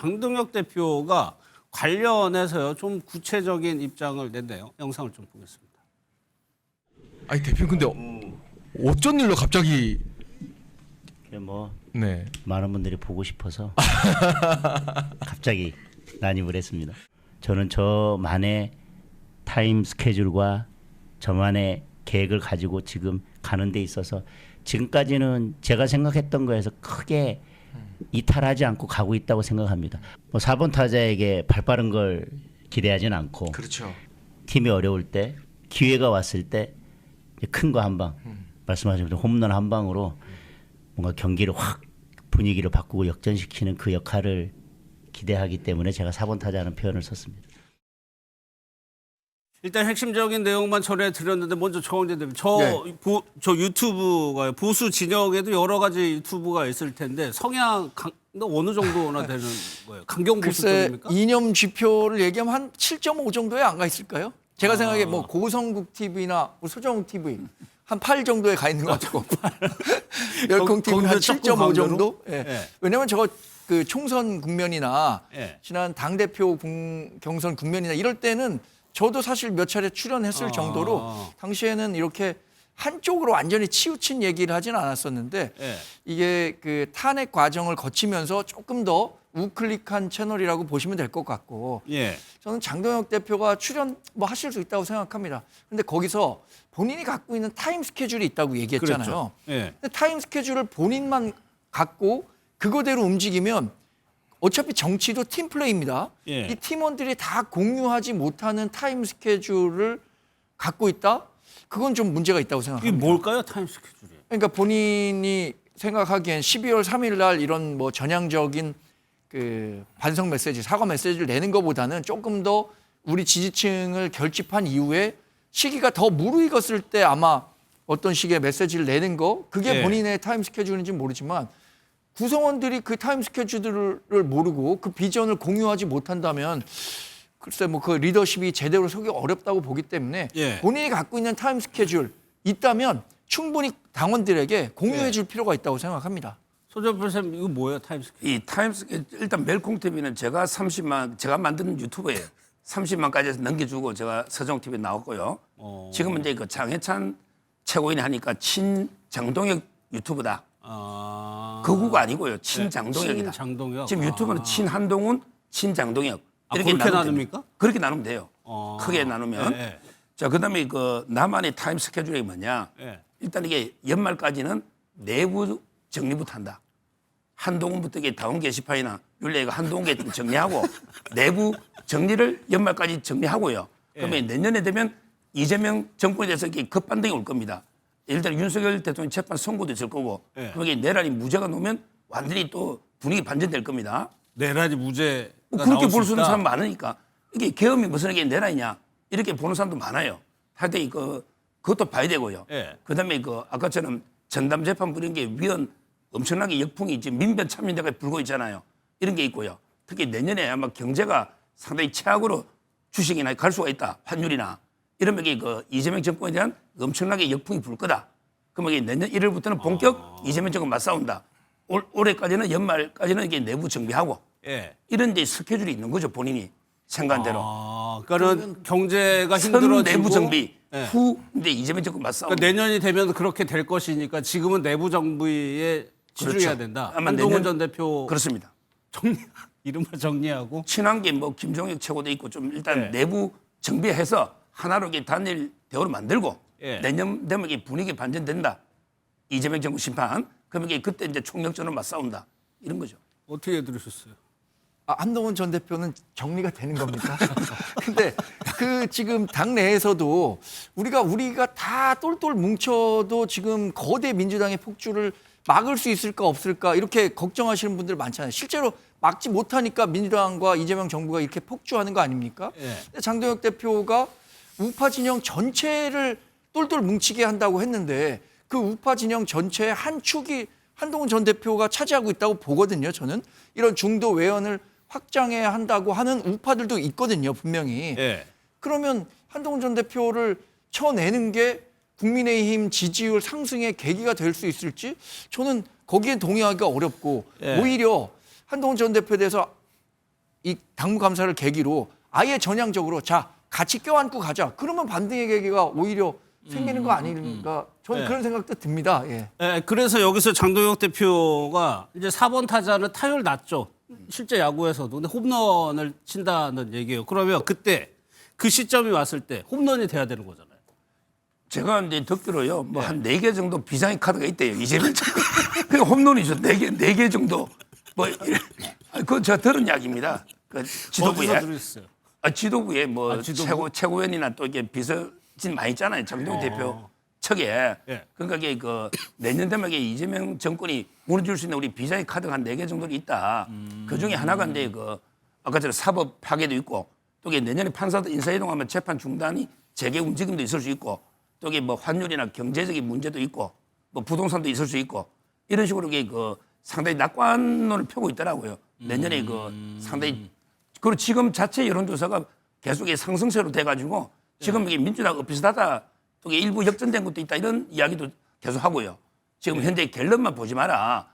장동혁 대표가 관련해서요 좀 구체적인 입장을 냈네요. 영상을 좀 보겠습니다. 아니 대표 근데 어쩐 일로 갑자기 뭐 네. 많은 분들이 보고 싶어서 갑자기 난입을 했습니다. 저는 저만의 타임 스케줄과 저만의 계획을 가지고 지금 가는 데 있어서 지금까지는 제가 생각했던 거에서 크게 이탈하지 않고 가고 있다고 생각합니다. 뭐 4번 타자에게 발 빠른 걸 기대하진 않고 그렇죠. 팀이 어려울 때 기회가 왔을 때 큰 거 한 방 말씀하신 대로 홈런 한 방으로 뭔가 경기를 확 분위기를 바꾸고 역전시키는 그 역할을 기대하기 때문에 제가 4번 타자라는 표현을 썼습니다. 일단 핵심적인 내용만 전해드렸는데 먼저 정원재 대표 저 유튜브가 보수 진영에도 여러 가지 유튜브가 있을 텐데 성향 어느 정도나 되는 거예요? 강경 보수 글쎄 쪽입니까? 이념 지표를 얘기하면 한 7.5 정도에 안 가 있을까요? 제가 생각에 뭐 고성국 TV나 뭐 소정욱 TV 한 8 정도에 가 있는 것 같고 열콩 TV 한 거기서 조금 7.5 정도? 강도로? 예. 예. 왜냐하면 저거 그 총선 국면이나 예. 지난 당대표 경선 국면이나 이럴 때는 저도 사실 몇 차례 출연했을 정도로 당시에는 이렇게 한쪽으로 완전히 치우친 얘기를 하진 않았었는데 예. 이게 그 탄핵 과정을 거치면서 조금 더 우클릭한 채널이라고 보시면 될 것 같고 예. 저는 장동혁 대표가 출연 뭐 하실 수 있다고 생각합니다. 근데 거기서 본인이 갖고 있는 타임 스케줄이 있다고 얘기했잖아요. 그렇죠. 예. 근데 타임 스케줄을 본인만 갖고 그거대로 움직이면 어차피 정치도 팀 플레이입니다. 예. 이 팀원들이 다 공유하지 못하는 타임 스케줄을 갖고 있다? 그건 좀 문제가 있다고 이게 생각합니다. 뭘까요 타임 스케줄이? 그러니까 본인이 생각하기엔 12월 3일 날 이런 뭐 전향적인 그 반성 메시지, 사과 메시지를 내는 것보다는 조금 더 우리 지지층을 결집한 이후에 시기가 더 무르익었을 때 아마 어떤 식의 메시지를 내는 거 그게 예. 본인의 타임 스케줄인지 모르지만 구성원들이 그 타임 스케줄을 모르고 그 비전을 공유하지 못한다면 글쎄 뭐 그 리더십이 제대로 서기 어렵다고 보기 때문에 예. 본인이 갖고 있는 타임 스케줄 있다면 충분히 당원들에게 공유해 예. 줄 필요가 있다고 생각합니다. 소정 선생님 이거 뭐예요 타임 스케줄? 이 타임스 일단 멜콩 TV는 제가 30만 제가 만드는 유튜브에 30만까지 해서 넘겨주고 제가 서정 TV에 나왔고요. 지금은 이제 그 장해찬 최고인이 하니까 친장동혁 유튜브다. 거구가 아니고요. 친장동혁이다. 친장동혁. 지금 유튜브는 친한동훈, 친장동혁 그렇게 나누면 나눕니까? 됩니다. 그렇게 나누면 돼요. 크게 나누면. 예, 예. 자, 그다음에 그 나만의 타임 스케줄이 뭐냐? 예. 일단 이게 연말까지는 내부 정리부터 한다. 한동훈부터 이게 다운 게시판이나 윤리가 한동훈 정리하고 내부 정리를 연말까지 정리하고요. 그러면 내년에 되면 이재명 정권에 대해서 이게 급반등이 올 겁니다. 예를 들어 윤석열 대통령 재판 선고도 있을 거고 그럼 이게 내란이 무죄가 나오면 완전히 또 분위기 반전될 겁니다. 내란이 무죄. 뭐 그렇게 볼 수 있는 사람 많으니까 이게 계엄이 무슨 이게 내란이냐 이렇게 보는 사람도 많아요. 하여튼 그것도 봐야 되고요. 예. 그다음에 그 아까처럼 전담 재판 부린 게 위헌 엄청나게 역풍이 지금 민변 참여자가 불고 있잖아요. 이런 게 있고요. 특히 내년에 아마 경제가 상당히 최악으로 주식이나 갈 수가 있다. 환율이나 이러면 이게 그 이재명 정권에 대한 엄청나게 역풍이 불 거다. 그러면 이게 내년 1월부터는 본격 이재명 정권 맞싸운다. 올해까지는 연말까지는 이게 내부 정비하고 예. 이런 데 스케줄이 있는 거죠. 본인이 생각한 대로. 그러니까 경제가 선 힘들어지고 내부 정비 예. 후 이제 이재명 정권 맞싸움. 그러니까 내년이 되면 그렇게 될 것이니까 지금은 내부 정비에 집중해야 그렇죠. 된다. 아마 한동훈 내년- 전 대표 그렇습니다. 정리 이른바 정리하고 친한 게 뭐 김종혁 최고도 있고 좀 일단 네. 내부 정비해서 하나로 이게 단일 대우를 만들고 예. 내년 되면 이게 분위기 반전된다. 이재명 정부 심판. 그러면 이게 그때 이제 총력전으로 맞싸운다. 이런 거죠. 어떻게 들으셨어요? 한동훈 전 대표는 정리가 되는 겁니까? 근데 그 지금 당내에서도 우리가 다 똘똘 뭉쳐도 지금 거대 민주당의 폭주를 막을 수 있을까 없을까 이렇게 걱정하시는 분들 많잖아요. 실제로 막지 못하니까 민주당과 이재명 정부가 이렇게 폭주하는 거 아닙니까? 예. 근데 장동혁 대표가 우파 진영 전체를 똘똘 뭉치게 한다고 했는데 그 우파 진영 전체의 한 축이 한동훈 전 대표가 차지하고 있다고 보거든요. 저는 이런 중도 외연을 확장해야 한다고 하는 우파들도 있거든요. 분명히. 예. 그러면 한동훈 전 대표를 쳐내는 게 국민의힘 지지율 상승의 계기가 될 수 있을지 저는 거기에 동의하기가 어렵고 예. 오히려 한동훈 전 대표에 대해서 이 당무감사를 계기로 아예 전향적으로 자 같이 껴안고 가자. 그러면 반등의 계기가 오히려 생기는 거 아닌가? 저는 네. 그런 생각도 듭니다. 예. 예, 그래서 여기서 장동혁 대표가 이제 4번 타자는 타율 낮죠. 실제 야구에서도. 근데 홈런을 친다는 얘기예요. 그러면 그때 그 시점이 왔을 때 홈런이 돼야 되는 거잖아요. 제가 이제 듣기로요, 뭐 한 4개 정도 비상의 카드가 있대요. 이재명 그 홈런이죠. 4개 정도. 뭐, 그건 제가 들은 이야기입니다. 그 지도부에. 어디서 들으셨어요? 지도부에 뭐 지도부? 최고위원이나 또 이게 비서진 많이 있잖아요. 장동혁 대표 측에. 예. 그러니까 이게 그 내년 되면 이게 이재명 정권이 무너질 수 있는 우리 비상의 카드가 한 4개 정도 있다. 그 중에 하나가 이제 그 아까처럼 사법 파괴도 있고 또 이게 내년에 판사도 인사이동하면 재판 중단이 재개 움직임도 있을 수 있고 또 이게 뭐 환율이나 경제적인 문제도 있고 뭐 부동산도 있을 수 있고 이런 식으로 이게 그 상당히 낙관론을 펴고 있더라고요. 내년에 그 상당히 그리고 지금 자체 여론조사가 계속 상승세로 돼가지고 지금 이게 민주당 비슷하다 또 이게 일부 역전된 것도 있다 이런 이야기도 계속 하고요. 지금 현재 갤럽만 보지 마라.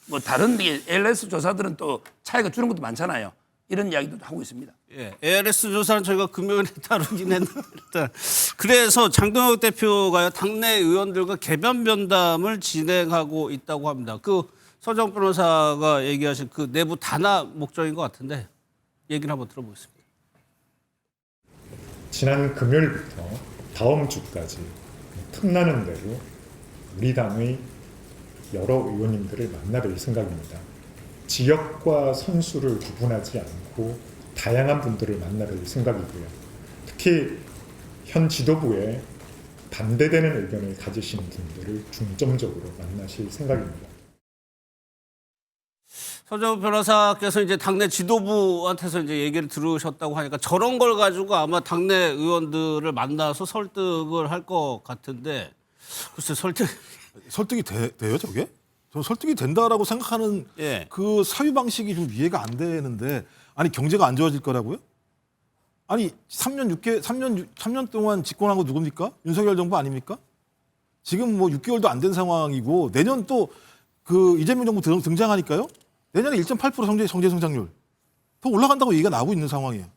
뭐 다른 ALS 조사들은 또 차이가 주는 것도 많잖아요. 이런 이야기도 하고 있습니다. 예, ALS 조사는 저희가 금요일에 다루긴 했는데 일단 그래서 장동혁 대표가 당내 의원들과 개변 면담을 진행하고 있다고 합니다. 그 서정 변호사가 얘기하신 그 내부 단합 목적인 것 같은데 얘기를 한번 들어보겠습니다. 지난 금요일부터 다음 주까지 틈나는 대로 우리 당의 여러 의원님들을 만나뵐 생각입니다. 지역과 선수를 구분하지 않고 다양한 분들을 만나뵐 생각이고요. 특히 현 지도부에 반대되는 의견을 가지시는 분들을 중점적으로 만나실 생각입니다. 서정 변호사께서 이제 당내 지도부한테서 이제 얘기를 들으셨다고 하니까 저런 걸 가지고 아마 당내 의원들을 만나서 설득을 할 것 같은데 글쎄 설득이 돼요, 저게? 저 설득이 된다라고 생각하는 예. 그 사유 방식이 좀 이해가 안 되는데 아니 경제가 안 좋아질 거라고요? 아니 3년 동안 집권한 거 누굽니까? 윤석열 정부 아닙니까? 지금 뭐 6개월도 안 된 상황이고 내년 또 그 이재명 정부 등장하니까요. 내년에 1.8% 경제 성장률 더 올라간다고 얘기가 나오고 있는 상황이에요.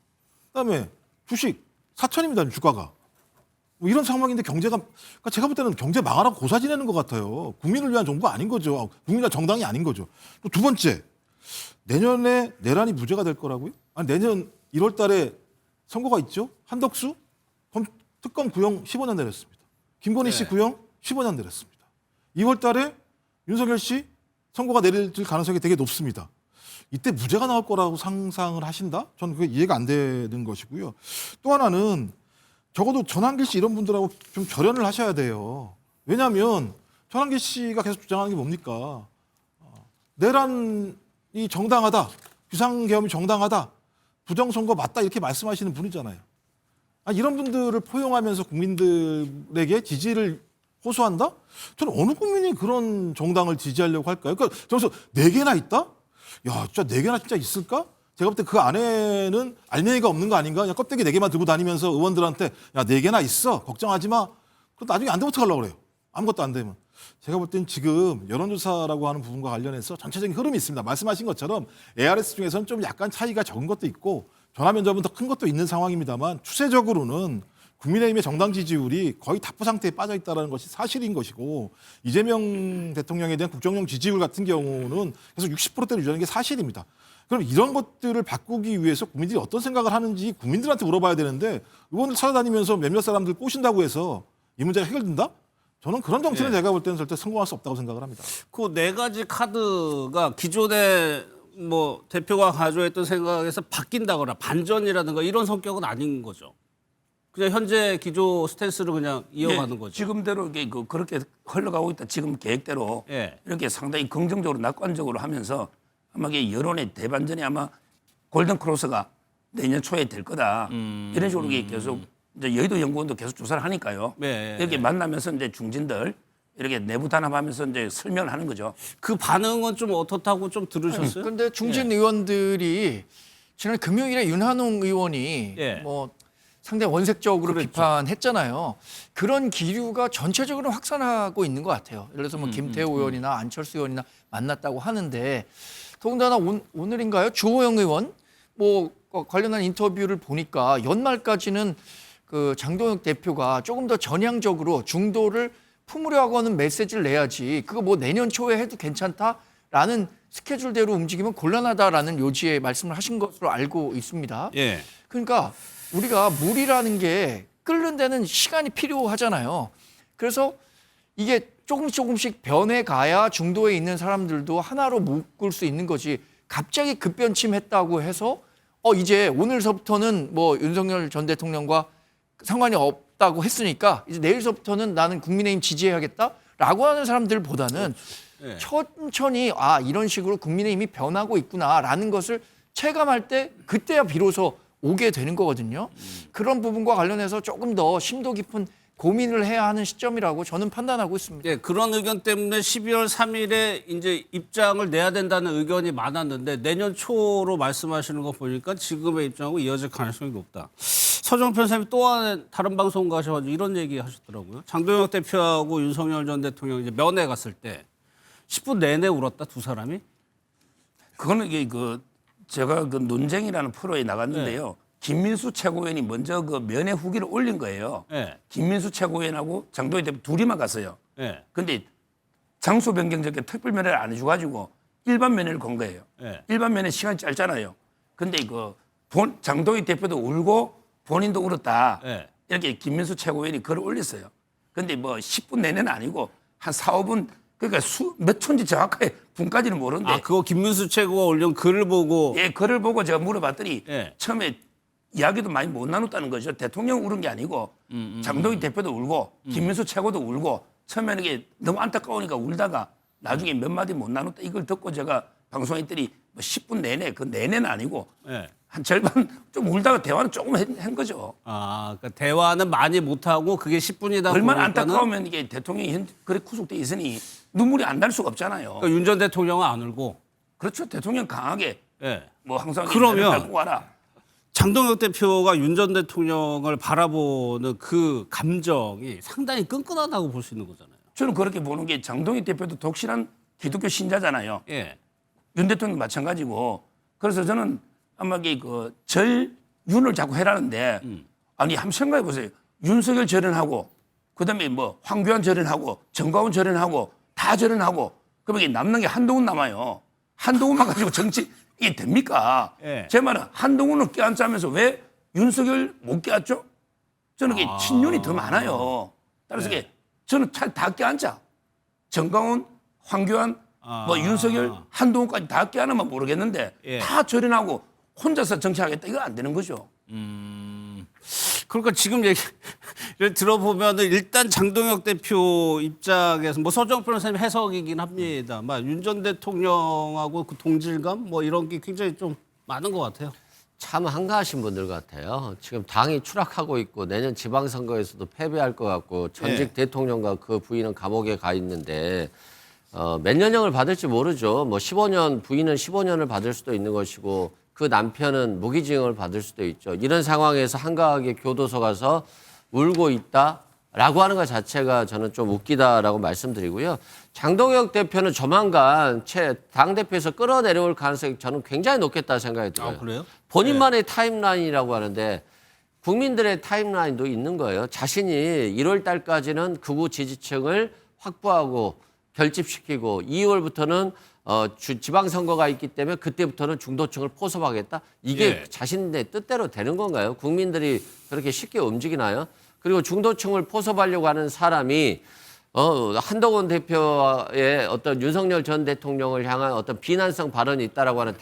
그다음에 주식 4천입니다, 주가가. 뭐 이런 상황인데 경제가 그러니까 제가 볼 때는 경제 망하라고 고사 지내는 것 같아요. 국민을 위한 정부가 아닌 거죠. 국민과 정당이 아닌 거죠. 또 두 번째, 내년에 내란이 무죄가 될 거라고요? 아니 내년 1월 달에 선거가 있죠. 한덕수 특검 구형 15년 내렸습니다. 김건희 씨 구형 15년 내렸습니다. 2월 달에 윤석열 씨 선고가 내릴 가능성이 되게 높습니다. 이때 무죄가 나올 거라고 상상을 하신다? 저는 그게 이해가 안 되는 것이고요. 또 하나는 적어도 전한길 씨 이런 분들하고 좀 절연을 하셔야 돼요. 왜냐하면 전한길 씨가 계속 주장하는 게 뭡니까? 내란이 정당하다, 비상계엄이 정당하다, 부정선거 맞다 이렇게 말씀하시는 분이잖아요. 이런 분들을 포용하면서 국민들에게 지지를 호소한다? 저는 어느 국민이 그런 정당을 지지하려고 할까요? 그러니까 저기서 4개나 있다? 야, 진짜 4개나 진짜 있을까? 제가 볼 때 그 안에는 알맹이가 없는 거 아닌가? 그냥 껍데기 4개만 들고 다니면서 의원들한테 야, 4개나 있어. 걱정하지 마. 그럼 나중에 안 되면 어떡하려고 그래요? 아무것도 안 되면. 제가 볼 땐 지금 여론조사라고 하는 부분과 관련해서 전체적인 흐름이 있습니다. 말씀하신 것처럼 ARS 중에서는 좀 약간 차이가 적은 것도 있고 전화면접은 더 큰 것도 있는 상황입니다만 추세적으로는 국민의힘의 정당 지지율이 거의 답보 상태에 빠져 있다는 것이 사실인 것이고 이재명 대통령에 대한 국정용 지지율 같은 경우는 계속 60%대를 유지하는 게 사실입니다. 그럼 이런 것들을 바꾸기 위해서 국민들이 어떤 생각을 하는지 국민들한테 물어봐야 되는데 의원을 찾아다니면서 몇몇 사람들 꼬신다고 해서 이 문제가 해결된다? 저는 그런 정치는 제가 볼 때는 절대 성공할 수 없다고 생각을 합니다. 그 4가지 카드가 기존에 뭐 대표가 가져왔던 생각에서 바뀐다거나 반전이라든가 이런 성격은 아닌 거죠. 그냥 현재 기조 스탠스를 그냥 이어가는 거죠. 지금대로 이게 그렇게 흘러가고 있다. 지금 계획대로 예. 이렇게 상당히 긍정적으로 낙관적으로 하면서 아마 이게 여론의 대반전이 아마 골든 크로스가 내년 초에 될 거다. 이런 식으로 이게 계속 이제 여의도 연구원도 계속 조사를 하니까요. 네. 이렇게 만나면서 이제 중진들 이렇게 내부 단합하면서 이제 설명을 하는 거죠. 그 반응은 좀 어떻다고 좀 들으셨어요? 그런데 중진 의원들이 지난 금요일에 윤한홍 의원이 예. 뭐 상당히 원색적으로 그랬죠. 비판했잖아요. 그런 기류가 전체적으로 확산하고 있는 것 같아요. 예를 들어서 뭐 김태호 의원이나 안철수 의원이나 만났다고 하는데 더군다나 오늘인가요? 주호영 의원 뭐 관련한 인터뷰를 보니까 연말까지는 그 장동혁 대표가 조금 더 전향적으로 중도를 품으려고 하는 메시지를 내야지 그거 뭐 내년 초에 해도 괜찮다라는 스케줄대로 움직이면 곤란하다라는 요지의 말씀을 하신 것으로 알고 있습니다. 예. 그러니까 우리가 물이라는 게 끓는 데는 시간이 필요하잖아요. 그래서 이게 조금씩 변해 가야 중도에 있는 사람들도 하나로 묶을 수 있는 거지. 갑자기 급변침했다고 해서 이제 오늘서부터는 뭐 윤석열 전 대통령과 상관이 없다고 했으니까 이제 내일서부터는 나는 국민의힘 지지해야겠다라고 하는 사람들보다는 네. 천천히 이런 식으로 국민의힘이 변하고 있구나라는 것을 체감할 때 그때야 비로소 오게 되는 거거든요. 그런 부분과 관련해서 조금 더 심도 깊은 고민을 해야 하는 시점이라고 저는 판단하고 있습니다. 예, 그런 의견 때문에 12월 3일에 이제 입장을 내야 된다는 의견이 많았는데 내년 초로 말씀하시는 거 보니까 지금의 입장하고 이어질 가능성이 높다. 서정 변호사님이 또 다른 방송 가셔가지고 이런 얘기 하셨더라고요. 장동혁 대표하고 윤석열 전 대통령 이제 면회 갔을 때 10분 내내 울었다 두 사람이? 그거는 이게 제가 그 논쟁이라는 프로에 나갔는데요. 김민수 최고위원이 먼저 그 면회 후기를 올린 거예요. 예. 김민수 최고위원하고 장동혁 대표 둘이만 갔어요. 예. 근데 장소 변경적인 특별 면회를 안 해줘가지고 일반 면회를 건 거예요. 예. 일반 면회 시간이 짧잖아요. 근데 장동혁 대표도 울고 본인도 울었다. 예. 이렇게 김민수 최고위원이 글을 올렸어요. 근데 뭐 10분 내내는 아니고 한 4, 5분 그러니까 몇 초인지 정확하게 분까지는 모르는데 그거 김문수 최고가 올린 글을 보고 예, 글을 보고 제가 물어봤더니 예. 처음에 이야기도 많이 못 나눴다는 거죠. 대통령 울은 게 아니고 장동혁 대표도 울고 김민수 최고도 울고 처음에는 이게 너무 안타까우니까 울다가 나중에 몇 마디 못 나눴다. 이걸 듣고 제가 방송했더니 뭐 10분 내내 그 내내는 아니고 예. 한 절반 좀 울다가 대화는 조금 한 거죠. 그러니까 대화는 많이 못하고 그게 10분이다 얼마나 안타까우면 이게 대통령이 그렇게 구속돼 있으니 눈물이 안 날 수가 없잖아요. 그러니까 윤 전 대통령은 안 울고. 그렇죠. 대통령 강하게 예. 뭐 항상 그러면 밟고 와라. 장동혁 대표가 윤 전 대통령을 바라보는 그 감정이 상당히 끈끈하다고 볼 수 있는 거잖아요. 저는 그렇게 보는 게 장동혁 대표도 독실한 기독교 신자잖아요. 예. 윤 대통령 마찬가지고. 그래서 저는 아마 절윤을 자꾸 해라는데 아니 한번 생각해 보세요. 윤석열 절연하고 그다음에 뭐 황교안 절연하고 정가훈 절연하고 다 절연하고 그러면 이게 남는 게 한동훈 남아요. 한동훈만 가지고 정치 이게 됩니까? 예. 제 말은 한동훈을 껴안자면서 왜 윤석열 못 껴안죠? 저는 이게 친윤이 더 많아요. 따라서 이게 저는 다 껴안자. 정가훈, 황교안, 뭐 윤석열, 한동훈까지 다 껴안으면 모르겠는데 예. 다 절연하고 혼자서 정치하겠다. 이거 안 되는 거죠. 그러니까 지금 얘기를 들어보면은 일단 장동혁 대표 입장에서 뭐 서정 변호사님 해석이긴 합니다. 윤 전 대통령하고 그 동질감 뭐 이런 게 굉장히 좀 많은 것 같아요. 참 한가하신 분들 같아요. 지금 당이 추락하고 있고 내년 지방선거에서도 패배할 것 같고 전직 대통령과 그 부인은 감옥에 가 있는데 몇 년형을 받을지 모르죠. 뭐 15년 부인은 15년을 받을 수도 있는 것이고 그 남편은 무기징역을 받을 수도 있죠. 이런 상황에서 한가하게 교도소 가서 울고 있다라고 하는 것 자체가 저는 좀 웃기다라고 말씀드리고요. 장동혁 대표는 조만간 당대표에서 끌어내려올 가능성이 저는 굉장히 높겠다 생각이 들어요. 그래요? 본인만의 타임라인이라고 하는데 국민들의 타임라인도 있는 거예요. 자신이 1월 달까지는 극우 지지층을 확보하고 결집시키고 2월부터는 지방선거가 있기 때문에 그때부터는 중도층을 포섭하겠다. 이게 자신의 뜻대로 되는 건가요? 국민들이 그렇게 쉽게 움직이나요? 그리고 중도층을 포섭하려고 하는 사람이 한동훈 대표의 어떤 윤석열 전 대통령을 향한 어떤 비난성 발언이 있다라고 하는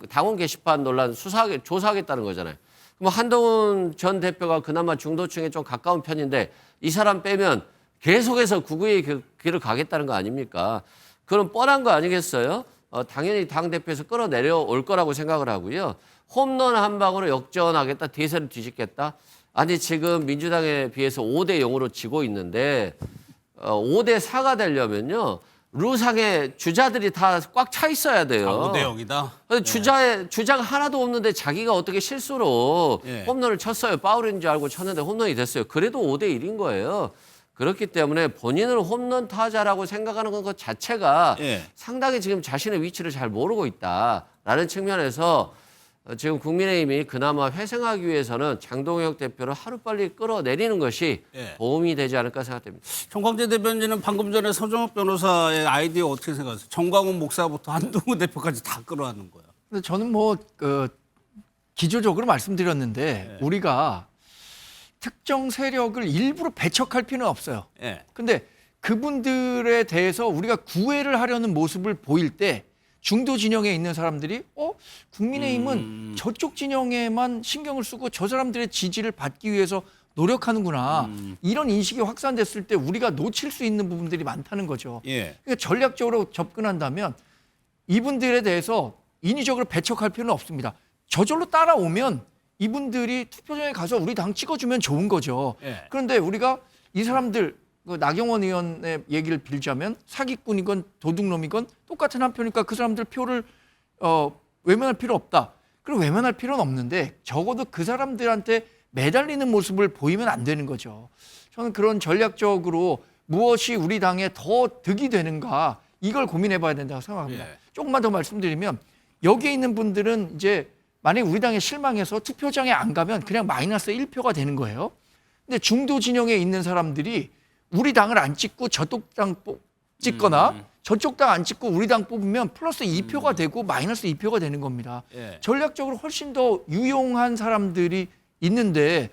당원 게시판 논란 조사하겠다는 거잖아요. 그럼 한동훈 전 대표가 그나마 중도층에 좀 가까운 편인데 이 사람 빼면 계속해서 극우의 길을 가겠다는 거 아닙니까? 그건 뻔한 거 아니겠어요? 당연히 당대표에서 끌어내려올 거라고 생각을 하고요. 홈런 한 방으로 역전하겠다, 대세를 뒤집겠다. 아니 지금 민주당에 비해서 5대 0으로 지고 있는데 5대 4가 되려면요. 루상에 주자들이 다 꽉 차 있어야 돼요. 5대 0이다? 주자가 하나도 없는데 자기가 어떻게 실수로 예. 홈런을 쳤어요. 파울인 줄 알고 쳤는데 홈런이 됐어요. 그래도 5대 1인 거예요. 그렇기 때문에 본인을 홈런 타자라고 생각하는 것 자체가 예. 상당히 지금 자신의 위치를 잘 모르고 있다라는 측면에서 지금 국민의힘이 그나마 회생하기 위해서는 장동혁 대표를 하루빨리 끌어내리는 것이 예. 도움이 되지 않을까 생각됩니다. 정광재 대변인은 방금 전에 서정욱 변호사의 아이디어 어떻게 생각하세요? 정광훈 목사부터 한동훈 대표까지 다 끌어안는 거예요. 근데 저는 뭐 기조적으로 말씀드렸는데 우리가 특정 세력을 일부러 배척할 필요는 없어요. 예. 근데 그분들에 대해서 우리가 구애를 하려는 모습을 보일 때 중도 진영에 있는 사람들이 국민의힘은 저쪽 진영에만 신경을 쓰고 저 사람들의 지지를 받기 위해서 노력하는구나. 이런 인식이 확산됐을 때 우리가 놓칠 수 있는 부분들이 많다는 거죠. 예. 그러니까 전략적으로 접근한다면 이분들에 대해서 인위적으로 배척할 필요는 없습니다. 저절로 따라오면 이분들이 투표장에 가서 우리 당 찍어주면 좋은 거죠. 예. 그런데 우리가 이 사람들 나경원 의원의 얘기를 빌자면 사기꾼이건 도둑놈이건 똑같은 한 표니까 그 사람들 표를 외면할 필요 없다. 그리고 외면할 필요는 없는데 적어도 그 사람들한테 매달리는 모습을 보이면 안 되는 거죠. 저는 그런 전략적으로 무엇이 우리 당에 더 득이 되는가 이걸 고민해 봐야 된다고 생각합니다. 예. 조금만 더 말씀드리면 여기에 있는 분들은 이제 만약에 우리 당에 실망해서 투표장에 안 가면 그냥 마이너스 1표가 되는 거예요. 근데 중도 진영에 있는 사람들이 우리 당을 안 찍고 저쪽 당 찍거나 저쪽 당 안 찍고 우리 당 뽑으면 플러스 2표가 되고 마이너스 2표가 되는 겁니다. 예. 전략적으로 훨씬 더 유용한 사람들이 있는데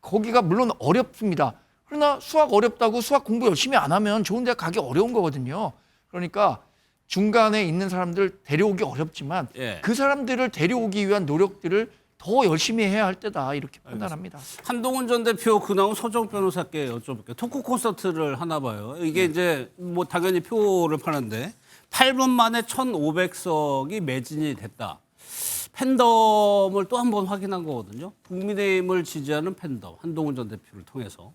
거기가 물론 어렵습니다. 그러나 수학 어렵다고 수학 공부 열심히 안 하면 좋은 데 가기 어려운 거거든요. 그러니까 중간에 있는 사람들 데려오기 어렵지만 예. 그 사람들을 데려오기 위한 노력들을 더 열심히 해야 할 때다 이렇게 판단합니다. 한동훈 전 대표 그나온 서정욱 변호사께 여쭤볼게요. 토크 콘서트를 하나 봐요. 이게 이제 뭐 당연히 표를 파는데 8분 만에 1,500석이 매진이 됐다. 팬덤을 또 한 번 확인한 거거든요. 국민의힘을 지지하는 팬덤 한동훈 전 대표를 통해서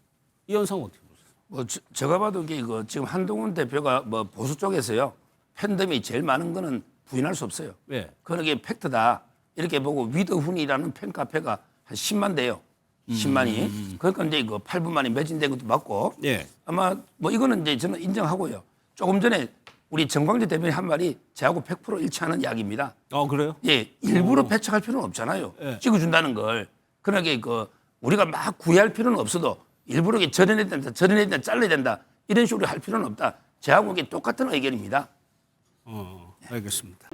이 현상 어떻게 보세요? 뭐 제가 봐도 이게 지금 한동훈 대표가 뭐 보수 쪽에서요 팬덤이 제일 많은 거는 부인할 수 없어요. 예. 그런 게 팩트다. 이렇게 보고 위드훈이라는 팬카페가 한 10만 대요. 10만이. 그러니까 이제 이거 8분 만에 매진된 것도 맞고. 예. 아마 뭐 이거는 이제 저는 인정하고요. 조금 전에 우리 정광재 대변인 한 말이 저하고 100% 일치하는 이야기입니다. 그래요? 예, 일부러 배척할 필요는 없잖아요. 예. 찍어준다는 걸. 그러니까 우리가 막 구애할 필요는 없어도 일부러 절여내야 된다, 절여내야 된다, 잘라야 된다 이런 식으로 할 필요는 없다. 저하고 이게 똑같은 의견입니다. 알겠습니다.